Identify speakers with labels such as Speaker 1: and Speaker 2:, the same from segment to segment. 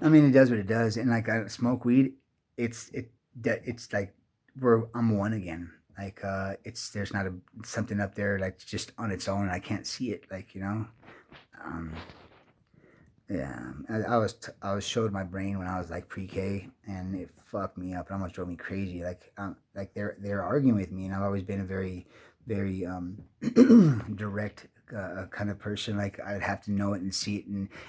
Speaker 1: I mean, it does what it does, and like I smoke weed, it's like where I'm one again. Like it's there's not a something up there like just on its own, and I can't see it. Like um, yeah. I was showed my brain when I was like pre-K, and it fucked me up. It almost drove me crazy. Like they're arguing with me, and I've always been a very direct kind of person. Like I'd have to know it and see it,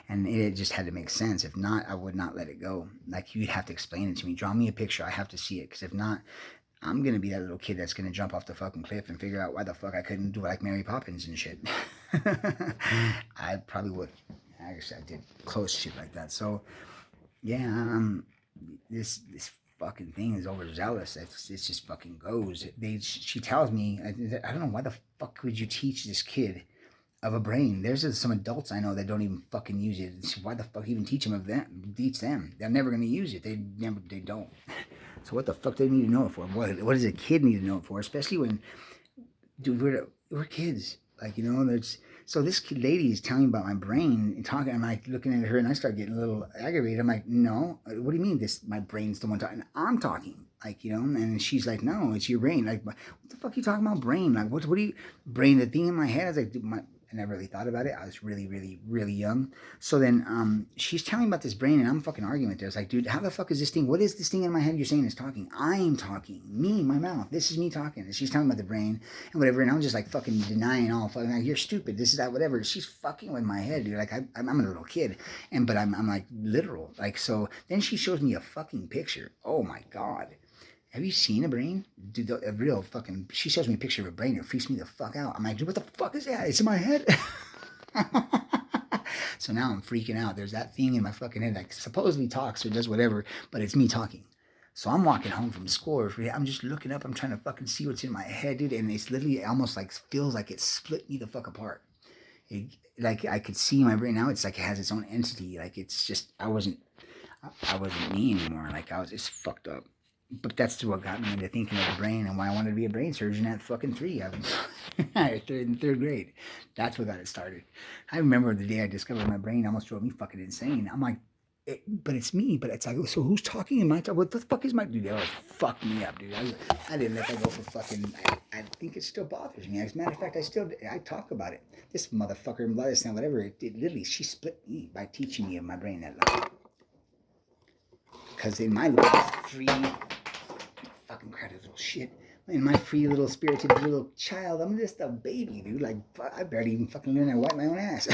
Speaker 1: and it just had to make sense. If not, I would not let it go. Like you'd have to explain it to me. Draw me a picture. I have to see it because if not, I'm gonna be that little kid that's gonna jump off the fucking cliff and figure out why the fuck I couldn't do it like Mary Poppins and shit. I probably would. Actually, I did close shit like that. So yeah, this fucking thing is overzealous. It just fucking goes. She tells me I don't know why the fuck would you teach this kid of a brain. There's just some adults I know that don't even fucking use it. Why the fuck even teach them of them? Teach them. They're never gonna use it. They don't. So what the fuck do they need to know it for? What does a kid need to know it for? Especially when, dude, we're kids. Like there's so this kid lady is telling me about my brain and talking. I'm like looking at her and I start getting a little aggravated. I'm like, no, what do you mean? This my brain's the one talking. I'm talking. Like and she's like, no, it's your brain. Like, what the fuck are you talking about, brain? Like, what do you brain? The thing in my head. I was like, I never really thought about it. I was really, really, really young. So then she's telling me about this brain, and I'm fucking arguing with her. It's like, dude, how the fuck is this thing? What is this thing in my head you're saying is talking? I'm talking. Me, my mouth. This is me talking. And she's talking about the brain and whatever. And I'm just like fucking denying all fucking, like, you're stupid. This is that, whatever. She's fucking with my head, dude. Like, I'm a little kid. But I'm like literal. Like, so then she shows me a fucking picture. Oh my God. Have you seen a brain? Dude, a real fucking. She shows me a picture of a brain. It freaks me the fuck out. I'm like, dude, what the fuck is that? It's in my head. So now I'm freaking out. There's that thing in my fucking head that supposedly talks or does whatever, but it's me talking. So I'm walking home from school. I'm just looking up. I'm trying to fucking see what's in my head, dude. And it's literally almost like feels like it split me the fuck apart. Like I could see my brain now. It's like it has its own entity. Like it's just I wasn't me anymore. Like I was just fucked up. But that's what got me into thinking of the brain and why I wanted to be a brain surgeon at fucking 3. I was in third grade. That's what got it started. I remember the day I discovered my brain almost drove me fucking insane. I'm like, but it's me. But it's like, so who's talking in my talk? What the fuck is my dude? That was fucked me up, dude. I didn't let that go for fucking. I think it still bothers me. As a matter of fact, I talk about it. This motherfucker, whatever. It literally, she split me by teaching me of my brain that life. Because in my little free fucking credit little shit. In my free little spirited little child, I'm just a baby, dude. Like I barely even fucking learned how to wipe my own ass.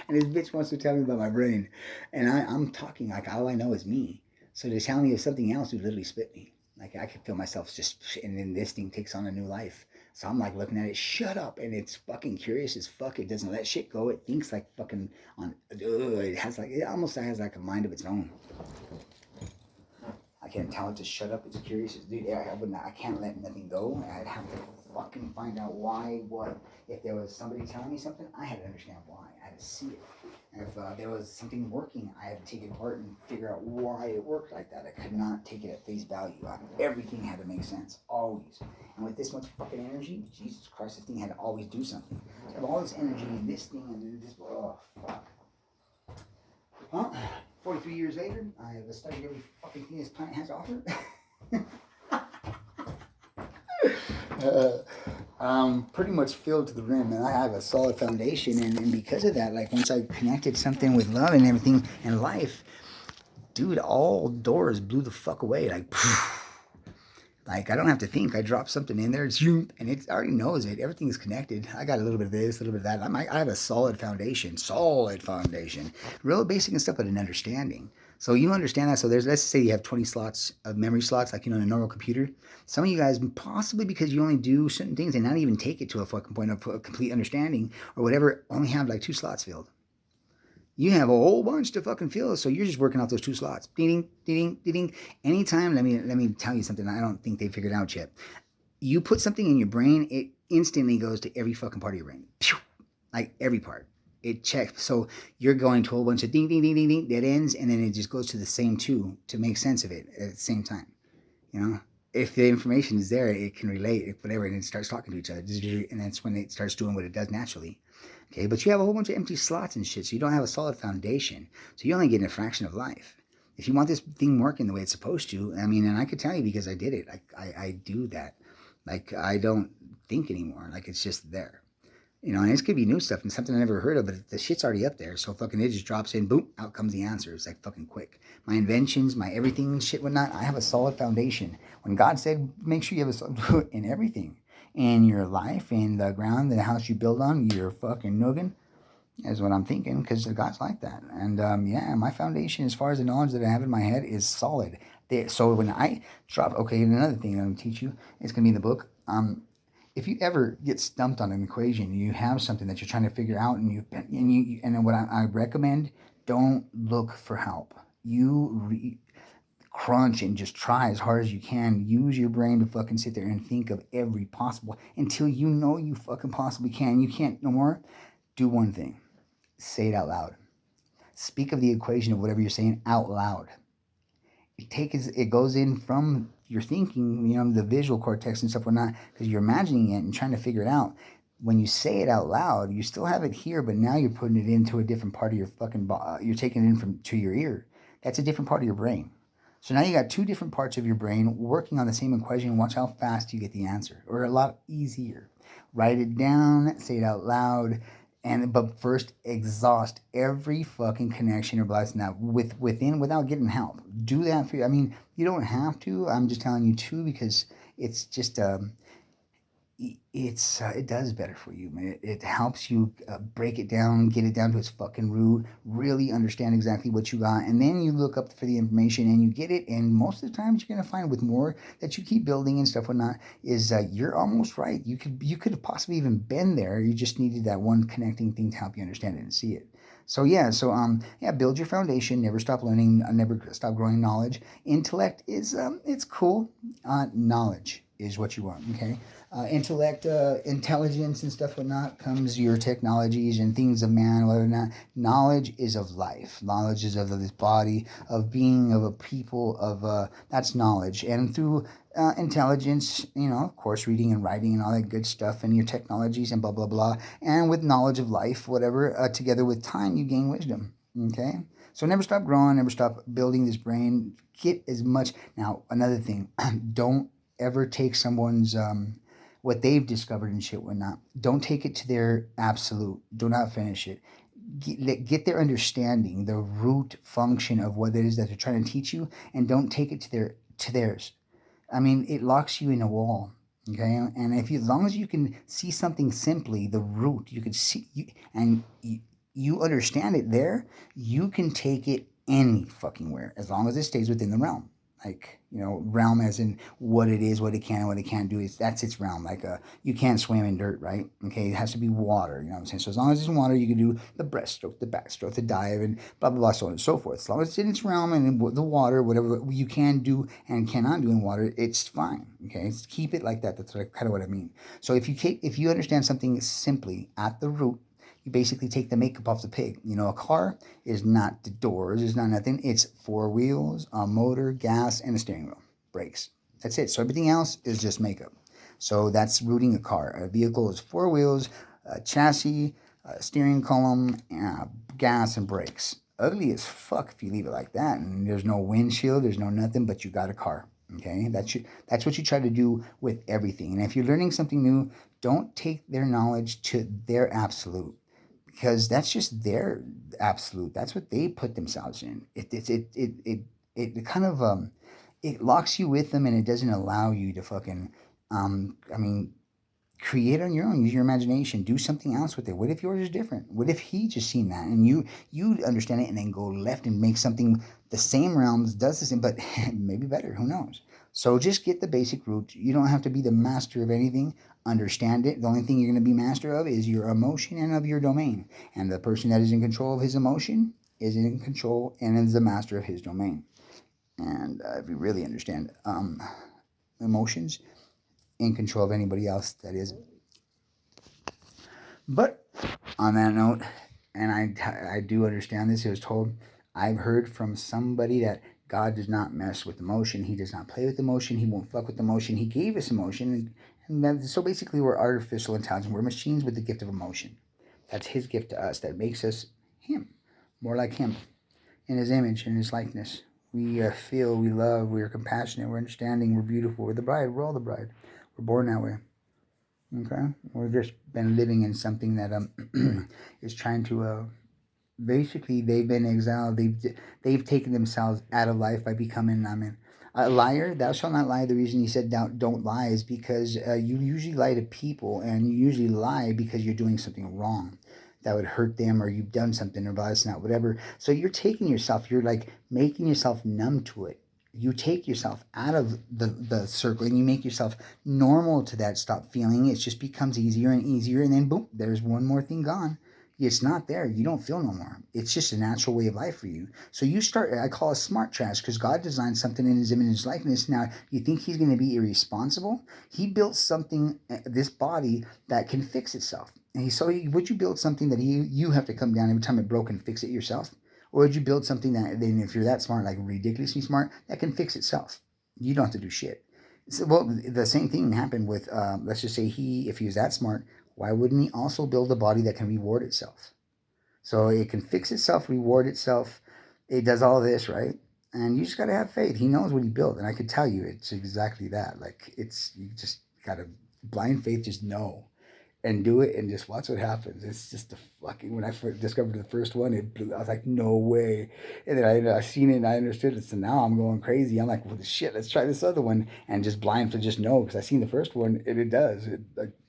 Speaker 1: And this bitch wants to tell me about my brain, and I'm talking like all I know is me. So to tell me of something else would literally spit me. Like I could feel myself just, and then this thing takes on a new life. So I'm like looking at it, shut up, and it's fucking curious as fuck. It doesn't let shit go. It thinks like fucking on. It almost has like a mind of its own. I can't tell it to shut up. It's curious. Dude, I can't let nothing go. I'd have to fucking find out why, what. If there was somebody telling me something, I had to understand why. I had to see it. And if there was something working, I had to take it apart and figure out why it worked like that. I could not take it at face value. Everything had to make sense, always. And with this much fucking energy, Jesus Christ, this thing had to always do something. So I have all this energy in this thing and this. Oh, fuck. Huh? 43 years later, I have studied every fucking thing this planet has to offer. Pretty much filled to the rim, and I have a solid foundation. And because of that, like once I connected something with love and everything and life, dude, all doors blew the fuck away. Like I don't have to think. I drop something in there, it's you, and it already knows it. Everything is connected. I got a little bit of this, a little bit of that. I have a solid foundation, real basic and stuff, but an understanding. So you understand that. So let's say you have 20 slots of memory slots, like in a normal computer. Some of you guys, possibly because you only do certain things and not even take it to a fucking point of complete understanding or whatever, only have like 2 slots filled. You have a whole bunch to fucking fill, so you're just working out those 2 slots. Ding, ding, ding, ding. Anytime, let me tell you something I don't think they figured out yet. You put something in your brain, it instantly goes to every fucking part of your brain. Like every part. It checks. So you're going to a whole bunch of ding, ding, ding, ding, ding, dead ends, and then it just goes to the same 2 to make sense of it at the same time. If the information is there, it can relate, whatever, and it starts talking to each other. And that's when it starts doing what it does naturally. Okay, but you have a whole bunch of empty slots and shit, so you don't have a solid foundation. So you only get a fraction of life. If you want this thing working the way it's supposed to, I mean, and I could tell you because I did it. I do that. Like I don't think anymore. Like it's just there. And it's could be new stuff and something I never heard of, but the shit's already up there. So fucking it just drops in, boom, out comes the answer. It's like fucking quick. My inventions, my everything and shit, whatnot, I have a solid foundation. When God said, make sure you have a solid in everything. In your life, in the ground, the house you build on, your fucking noggin, is what I'm thinking, because God's like that. And yeah, my foundation, as far as the knowledge that I have in my head, is solid. So when I drop, okay, and another thing that I'm going to teach you, it's going to be in the book. If you ever get stumped on an equation, you have something that you're trying to figure out, and what I recommend, don't look for help. Crunch and just try as hard as you can. Use your brain to fucking sit there and think of every possible until you know you fucking possibly can. You can't no more. Do one thing. Say it out loud. Speak of the equation of whatever you're saying out loud. It goes in from your thinking, the visual cortex and stuff, whatnot, because you're imagining it and trying to figure it out. When you say it out loud, you still have it here, but now you're putting it into a different part of your fucking body. You're taking it in to your ear. That's a different part of your brain. So now you got two different parts of your brain working on the same equation. Watch how fast you get the answer, or a lot easier. Write it down, say it out loud, but first exhaust every fucking connection or blessing that without getting help. Do that for you. I mean, you don't have to. I'm just telling you to, because it's just it does better for you, man. It helps you break it down, get it down to its fucking root, really understand exactly what you got, and then you look up for the information and you get it. And most of the times you're gonna find with more that you keep building and stuff, whatnot, is you're almost right. You could have possibly even been there. You just needed that one connecting thing to help you understand it and see it. So yeah, build your foundation. Never stop learning. Never stop growing knowledge. Intellect is it's cool. Knowledge is what you want. Okay. Intellect, intelligence, and stuff whatnot comes your technologies and things of man, whether or not. Knowledge is of life. Knowledge is of this body, of being, of a people, that's knowledge. And through intelligence, of course, reading and writing and all that good stuff, and your technologies and blah blah blah, and with knowledge of life, whatever, together with time, you gain wisdom. Okay. So never stop growing, never stop building this brain. Get as much. Now, another thing, don't ever take someone's what they've discovered and shit, whatnot. Don't take it to their absolute. Do not finish it. Get their understanding, the root function of what it is that they're trying to teach you, and don't take it to theirs. I mean, it locks you in a wall. Okay, and as long as you can see something simply, the root, you can see, and you understand it there, you can take it any fucking where, as long as it stays within the realm. Like, realm as in what it is, what it can and what it can't do. That's its realm. Like, you can't swim in dirt, right? Okay, it has to be water, you know what I'm saying? So as long as it's in water, you can do the breaststroke, the backstroke, the dive, and blah, blah, blah, so on and so forth. As long as it's in its realm and in the water, whatever you can do and cannot do in water, it's fine, okay? Keep it like that. That's kind of what I mean. So if you understand something simply at the root, you basically take the makeup off the pig. A car is not the doors, it's not nothing. It's 4 wheels, a motor, gas, and a steering wheel, brakes. That's it. So everything else is just makeup. So that's rooting a car. A vehicle is 4 wheels, a chassis, a steering column, gas, and brakes. Ugly as fuck if you leave it like that. And there's no windshield, there's no nothing, but you got a car. Okay, that's what you try to do with everything. And if you're learning something new, don't take their knowledge to their absolute, because that's just their absolute. That's what they put themselves in. It kind of it locks you with them, and it doesn't allow you to fucking create on your own. Use your imagination. Do something else with it. What if yours is different? What if he just seen that and you understand it and then go left and make something the same realms, does the same, but maybe better. Who knows? So just get the basic root. You don't have to be the master of anything. Understand it. The only thing you're going to be master of is your emotion and of your domain. And the person that is in control of his emotion is in control and is the master of his domain. And if you really understand emotions, in control of anybody else that is. But on that note, and I do understand this, it was told, I've heard from somebody that God does not mess with emotion. He does not play with emotion. He won't fuck with emotion. He gave us emotion. So basically we're artificial intelligence. We're machines with the gift of emotion. That's his gift to us that makes us him, more like him, in his image, in his likeness. We feel, we love, we are compassionate, we're understanding, we're beautiful, we're the bride, we're all the bride. We're born that way. Okay? We've just been living in something that is trying to basically they've been exiled. They've taken themselves out of life by becoming a liar. Thou shalt not lie. The reason he said don't lie is because you usually lie to people, and you usually lie because you're doing something wrong that would hurt them, or you've done something, or that's not whatever. So you're taking yourself, you're like making yourself numb to it. You take yourself out of the circle and you make yourself normal to that stop feeling. It just becomes easier and easier, and then boom, there's one more thing gone. It's not there. You don't feel no more. It's just a natural way of life for you. So you start, I call it smart trash, because God designed something in his image and his likeness. Now, you think he's going to be irresponsible? He built something, this body, that can fix itself. And would you build something that you have to come down every time it broke and fix it yourself? Or would you build something that, then if you're that smart, like ridiculously smart, that can fix itself? You don't have to do shit. So, well, the same thing happened with, let's just say if he was that smart, why wouldn't he also build a body that can reward itself? So it can fix itself, reward itself. It does all this, right? And you just got to have faith. He knows what he built. And I could tell you it's exactly that. Like, you just got to, blind faith, just know and do it and just watch what happens. It's just the fucking, when I first discovered the first one, it blew, I was like, no way. And then I seen it and I understood it. So now I'm going crazy. I'm like, well, shit, let's try this other one, and just blind for just know, because I seen the first one and it does.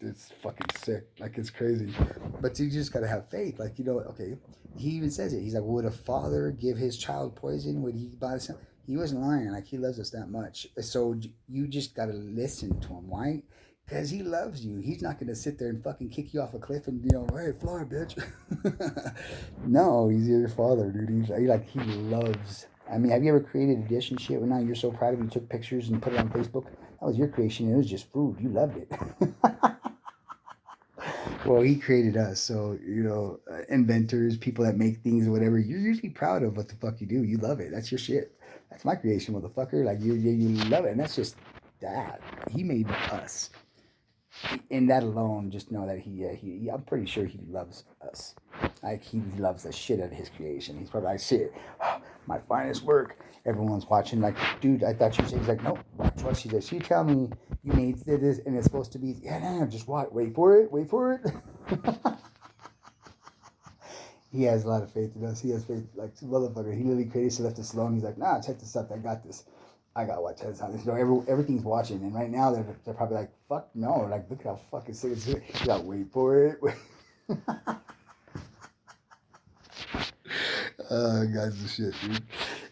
Speaker 1: It's fucking sick. Like, it's crazy. But you just gotta have faith. Like, okay. He even says it. He's like, would a father give his child poison? Would he buy some? He wasn't lying. Like, he loves us that much. So you just gotta listen to him. Why? Because he loves you. He's not going to sit there and fucking kick you off a cliff and, hey, fly, bitch. No, he's your father, dude. He loves. I mean, have you ever created a dish and shit? Well, now you're so proud of it, you took pictures and put it on Facebook. That was your creation. It was just food. You loved it. Well, he created us. So, inventors, people that make things or whatever, you're usually proud of what the fuck you do. You love it. That's your shit. That's my creation, motherfucker. Like, you love it. And that's just that. He made us. In that alone, just know that I'm pretty sure he loves us. Like, he loves the shit out of his creation. He's probably like, shit, my finest work. Everyone's watching, like, dude, I thought you said. He's like, nope, watch what she does. She tell me you made this and it's supposed to be, yeah, no, just watch, wait for it. He has a lot of faith in us. He has faith, like, motherfucker. He literally created Sylvester Stallone. He's like, nah, check this out. I got this. I gotta watch that. Everything's watching, and right now they're probably like, "Fuck no!" Like, look at how fucking sick it's. You gotta wait for it. Guys, the shit, dude.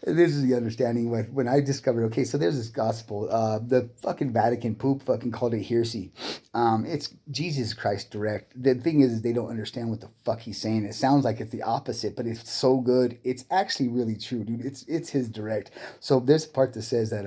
Speaker 1: And this is the understanding when I discovered. Okay, so there's this gospel. The fucking Vatican poop fucking called it heresy. It's Jesus Christ direct. The thing is they don't understand what the fuck he's saying. It sounds like it's the opposite, but it's so good. It's actually really true, dude. It's his direct. So there's a part that says that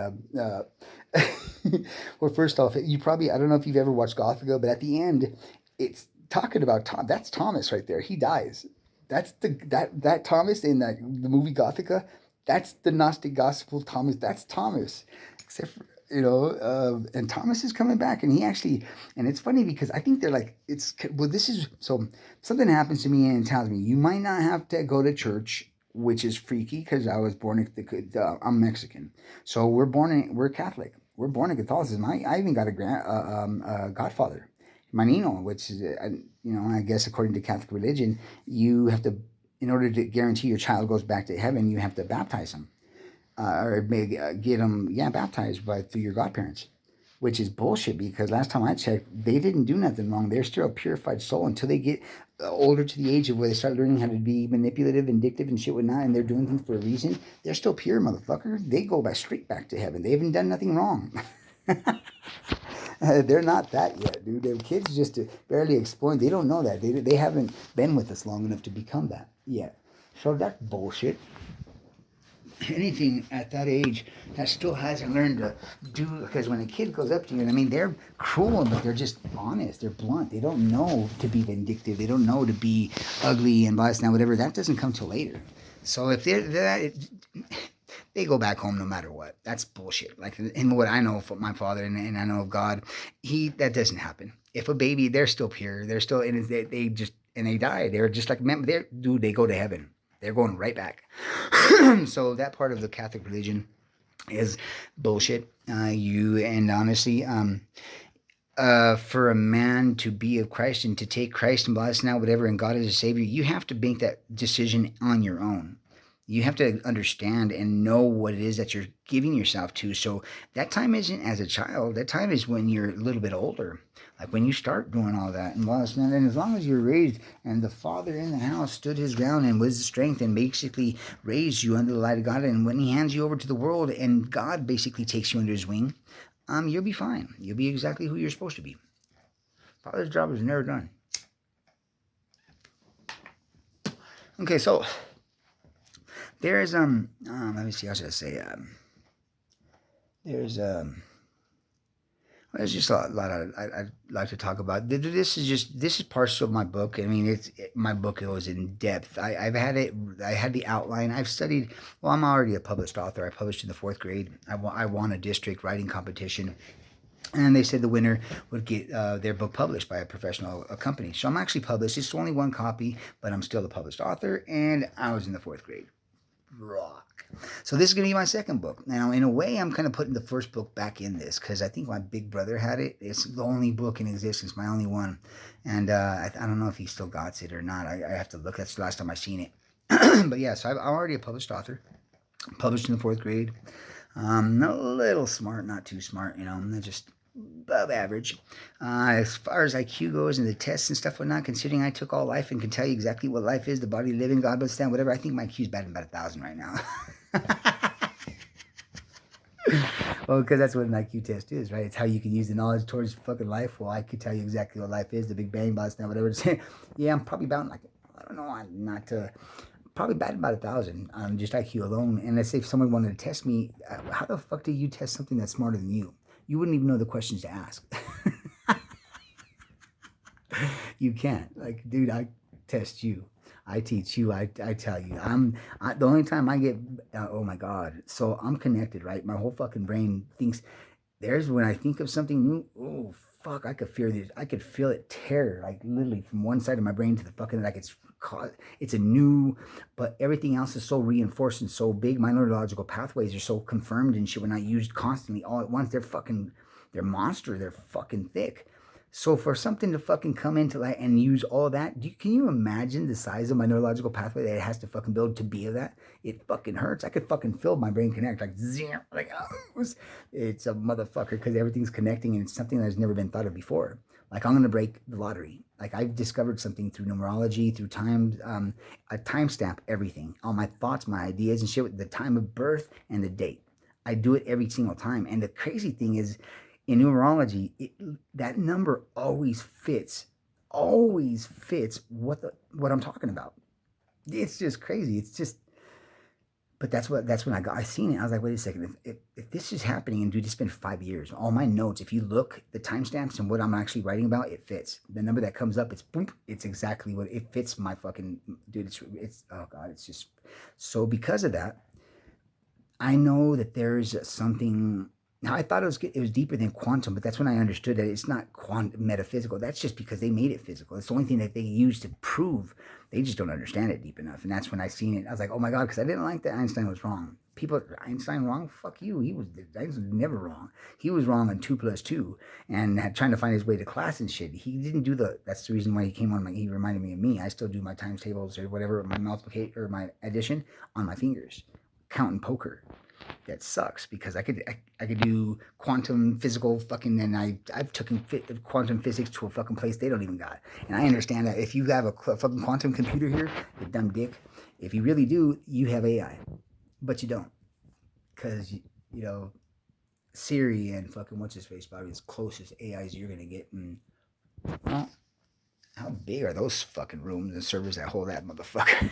Speaker 1: well, first off, you probably, I don't know if you've ever watched Gothica, but at the end, it's talking about Tom. That's Thomas right there. He dies. That's that Thomas in the movie Gothica. That's the Gnostic Gospel Thomas. That's Thomas, except for, and Thomas is coming back, and he actually, and it's funny because I think they're like, this is, so something happens to me and it tells me you might not have to go to church, which is freaky because I was born, I'm Mexican, so we're Catholic, we're born in Catholicism. I even got a godfather, Manino, which is, I guess according to Catholic religion, you have to, in order to guarantee your child goes back to heaven, you have to baptize them, or maybe get them, baptized through your godparents, which is bullshit because last time I checked, they didn't do nothing wrong. They're still a purified soul until they get older to the age of where they start learning how to be manipulative, vindictive, and shit whatnot, and they're doing things for a reason. They're still pure, motherfucker. They go straight back to heaven. They haven't done nothing wrong. They're not that yet, dude. Their kids just barely exploring. They don't know that. They haven't been with us long enough to become that yet. So that's bullshit. Anything at that age that still hasn't learned to do, because when a kid goes up to you, and I mean, they're cruel, but they're just honest, they're blunt, they don't know to be vindictive, they don't know to be ugly and biased, now whatever, that doesn't come till later. So if they go back home no matter what. That's bullshit. Like, in what I know from my father, and I know of God, that doesn't happen. If a baby, they're still pure, they're still, and they just, and they die. They're just like, man, they go to heaven. They're going right back. So that part of the Catholic religion is bullshit. And honestly, for a man to be of Christ and to take Christ and bless now whatever and God is a savior, you have to make that decision on your own. You have to understand and know what it is that you're giving yourself to. So that time isn't as a child. That time is when you're a little bit older, like when you start doing all that. And as long as you're raised and the father in the house stood his ground and was the strength and basically raised you under the light of God, and when he hands you over to the world and God basically takes you under his wing, you'll be fine. You'll be exactly who you're supposed to be. Father's job is never done. Okay, so there's let me see, how should I say, there's just a lot I'd like to talk about. This is parts of my book. I mean, my book goes in depth. I had the outline. I've studied. Well, I'm already a published author. I published in the 4th grade. I won a district writing competition, and they said the winner would get their book published by a professional company. So I'm actually published. It's only one copy, but I'm still a published author, and I was in the 4th grade. Rock. So this is going to be my second book. Now, in a way, I'm kind of putting the first book back in this because I think my big brother had it. It's the only book in existence, my only one. And I don't know if he still got it or not. I have to look. That's the last time I've seen it. But yeah, so I'm already a published author. Published in the 4th grade. A little smart, not too smart, just above average. As far as IQ goes and the tests and stuff whatnot, considering I took all life and can tell you exactly what life is, the body living, God but stand, whatever, I think my IQ is batting about 1,000 right now. Well, because that's what an IQ test is, right? It's how you can use the knowledge towards fucking life. Well, I could tell you exactly what life is, the Big Bang, blah, stand, whatever. Yeah, I'm probably about like, I don't know, I'm not probably batting about 1,000 on just IQ alone. And let's say if someone wanted to test me, how the fuck do you test something that's smarter than you? You wouldn't even know the questions to ask. You can't. Like, dude, I test you. I teach you. I tell you. The only time I get, oh my God. So I'm connected, right? My whole fucking brain thinks, there's when I think of something new, oh, fuck, I could feel this. I could feel it tear, like literally from one side of my brain to the fucking, like it's a new, but everything else is so reinforced and so big. My neurological pathways are so confirmed and shit. When I used constantly all at once, they're monster. They're fucking thick. So for something to fucking come into that and use all that, can you imagine the size of my neurological pathway that it has to fucking build to be of that? It fucking hurts. I could fucking feel my brain connect like zero, like oh, it's a motherfucker because everything's connecting and it's something that's never been thought of before. Like I'm gonna break the lottery. Like I've discovered something through numerology, through time, I timestamp everything, all my thoughts, my ideas and shit with the time of birth and the date. I do it every single time. And the crazy thing is, in numerology, that number always fits what I'm talking about. It's just crazy. It's just, but that's when I seen it. I was like, wait a second, if this is happening, and dude, it's been 5 years. All my notes, if you look, the timestamps and what I'm actually writing about, it fits. The number that comes up, it's boom, it's exactly what it fits. My fucking dude, it's oh God, it's just so because of that, I know that there's something. Now, I thought it was deeper than quantum, but that's when I understood that it's not quantum metaphysical. That's just because they made it physical. It's the only thing that they use to prove. They just don't understand it deep enough. And that's when I seen it. I was like, oh my God, because I didn't like that Einstein was wrong. People, Einstein wrong? Fuck you. Einstein was never wrong. He was wrong on 2 + 2 and trying to find his way to class and shit. He didn't do that's the reason why he came on he reminded me of me. I still do my times tables or whatever, my multiplication or my addition on my fingers, counting poker. That sucks because I could do quantum physical fucking, and I've taken quantum physics to a fucking place they don't even got. And I understand that if you have a fucking quantum computer here, you dumb dick, if you really do, you have AI, but you don't, because you know Siri and fucking what's his face probably as closest AIs you're gonna get. And well, how big are those fucking rooms and servers that hold that motherfucker?